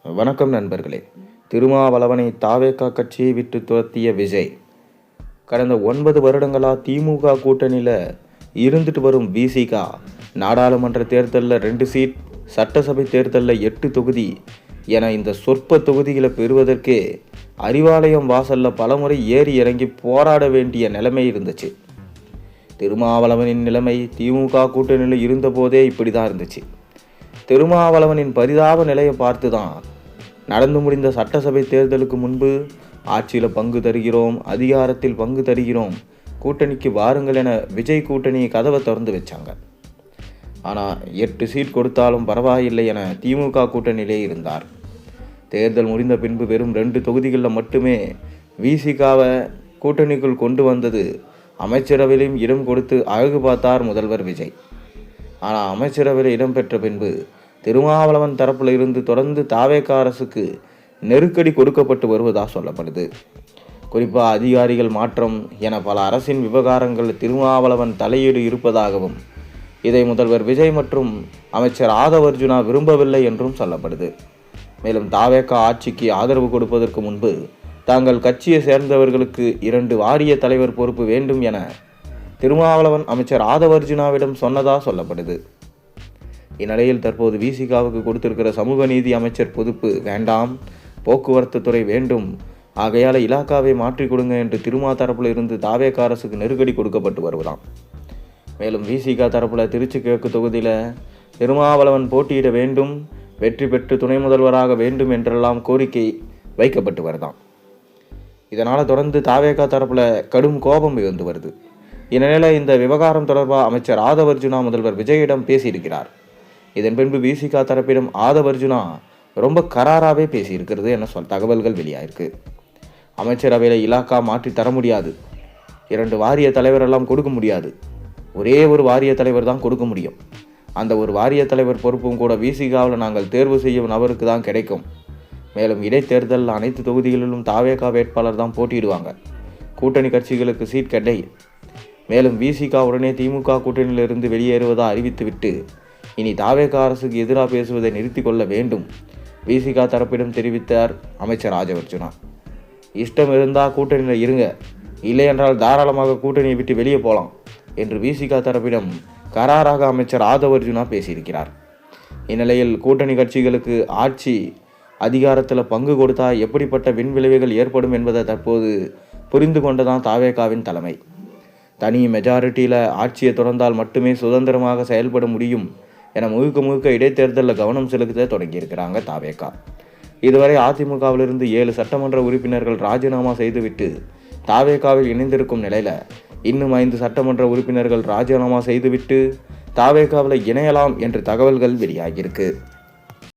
வணக்கம் நண்பர்களே. திருமாவளவனை தாவேகா கட்சியை விட்டு துரத்திய விஜய் கடந்த 9 வருடங்களா திமுக கூட்டணியில் இருந்துட்டு வரும் விசிகா நாடாளுமன்ற தேர்தலில் 2 சீட், சட்டசபை தேர்தலில் 8 தொகுதி என இந்த சொற்ப தொகுதிகளை பெறுவதற்கே அறிவாலயம் வாசல்ல பலமுறை ஏறி இறங்கி போராட வேண்டிய நிலைமை இருந்துச்சு. திருமாவளவனின் நிலைமை திமுக கூட்டணியில் இருந்த போதே இப்படி தான் இருந்துச்சு. திருமாவளவனின் பரிதாப நிலையை பார்த்து தான் நடந்து முடிந்த சட்டசபை தேர்தலுக்கு முன்பு ஆட்சியில் பங்கு தருகிறோம், அதிகாரத்தில் பங்கு தருகிறோம், கூட்டணிக்கு வாருங்கள் என விஜய் கூட்டணி கதவை திறந்து வச்சாங்க. ஆனால் 8 சீட் கொடுத்தாலும் பரவாயில்லை என திமுக கூட்டணியிலே இருந்தார். தேர்தல் முடிந்த பின்பு வெறும் 2 தொகுதிகளில் மட்டுமே விசிகாவை கூட்டணிக்குள் கொண்டு வந்தது. அமைச்சரவையிலும் இடம் கொடுத்து அழகு பார்த்தார் முதல்வர் விஜய். ஆனால் அமைச்சரவையில் இடம்பெற்ற பின்பு திருமாவளவன் தரப்பில் இருந்து தொடர்ந்து தாவேகா அரசுக்கு நெருக்கடி கொடுக்கப்பட்டு வருவதாக சொல்லப்படுது. குறிப்பாக அதிகாரிகள் மாற்றம் என பல அரசின் விவகாரங்கள் திருமாவளவன் தலையீடு இருப்பதாகவும் இதை முதல்வர் விஜய் மற்றும் அமைச்சர் ஆதவர்ஜுனா விரும்பவில்லை என்றும் சொல்லப்படுது. மேலும் தாவேகா ஆட்சிக்கு ஆதரவு கொடுப்பதற்கு முன்பு தாங்கள் கட்சியை சேர்ந்தவர்களுக்கு 2 வாரிய தலைவர் பொறுப்பு வேண்டும் என திருமாவளவன் அமைச்சர் ஆதவர்ஜுனாவிடம் சொன்னதாக சொல்லப்படுது. இந்நிலையில் தற்போது விசிகாவுக்கு கொடுத்திருக்கிற சமூக நீதி அமைச்சர் பொறுப்பு வேண்டாம், போக்குவரத்து துறை வேண்டும், ஆகையால் இலாக்காவை மாற்றி கொடுங்க என்று திருமா தரப்பில் இருந்து தாவேகா அரசுக்கு நெருக்கடி கொடுக்கப்பட்டு வருவதாம். மேலும் விசிகா தரப்பில் திருச்சி கிழக்கு தொகுதியில் திருமாவளவன் போட்டியிட வேண்டும், வெற்றி பெற்று துணை முதல்வராக வேண்டும் என்றெல்லாம் கோரிக்கை வைக்கப்பட்டு வருதாம். இதனால் தொடர்ந்து தாவேகா தரப்பில் கடும் கோபம் இருந்து வருது. இந்நிலையில் இந்த விவகாரம் தொடர்பாக அமைச்சர் ஆதவர்ஜுனா முதல்வர் விஜயிடம் பேசியிருக்கிறார். இதன் பின்பு விசிகா தரப்பிடம் ஆதவர்ஜுனா ரொம்ப கராராகவே பேசியிருக்கிறது என தகவல்கள் வெளியாயிருக்கு. அமைச்சரவையில் இலாக்கா மாற்றி தர முடியாது, 2 வாரிய தலைவரெல்லாம் கொடுக்க முடியாது, ஒரே ஒரு வாரிய தலைவர் தான் கொடுக்க முடியும். அந்த ஒரு வாரிய தலைவர் பொறுப்பும் கூட விசிகாவில் நாங்கள் தேர்வு செய்யும் நபருக்கு தான் கிடைக்கும். மேலும் இடைத்தேர்தல் அனைத்து தொகுதிகளிலும் தாவேகா வேட்பாளர் தான் போட்டியிடுவாங்க. கூட்டணி கட்சிகளுக்கு சீட் கிடை. மேலும் விசிகா உடனே திமுக கூட்டணியிலிருந்து வெளியேறுவதாக அறிவித்துவிட்டு இனி தாவேகா அரசுக்கு எதிராக பேசுவதை நிறுத்தி கொள்ள வேண்டும் விசிகா தரப்பிடம் தெரிவித்தார் அமைச்சர் ஆதவர்ஜுனா. இஷ்டம் இருந்தால் கூட்டணியில் இருங்க, இல்லை என்றால் தாராளமாக கூட்டணியை விட்டு வெளியே போகலாம் என்று விசிகா தரப்பிடம் கராராக அமைச்சர் ஆதவர்ஜுனா பேசியிருக்கிறார். இந்நிலையில் கூட்டணி கட்சிகளுக்கு ஆட்சி அதிகாரத்தில் பங்கு கொடுத்தா எப்படிப்பட்ட விண்விளைவுகள் ஏற்படும் என்பதை தற்போது புரிந்து கொண்டதான் தாவேகாவின் தலைமை. தனி மெஜாரிட்டியில் ஆட்சியை தொடர்ந்தால் மட்டுமே சுதந்திரமாக செயல்பட முடியும் என முழுக்க இடைத்தேர்தலில் கவனம் செலுத்த தொடங்கியிருக்கிறாங்க தாவேகா. இதுவரை அதிமுகவிலிருந்து 7 சட்டமன்ற உறுப்பினர்கள் ராஜினாமா செய்துவிட்டு தாவேகாவில் இணைந்திருக்கும் நிலையில் இன்னும் 5 சட்டமன்ற உறுப்பினர்கள் ராஜினாமா செய்துவிட்டு தாவேகாவில் இணையலாம் என்று தகவல்கள் வெளியாகியிருக்கு.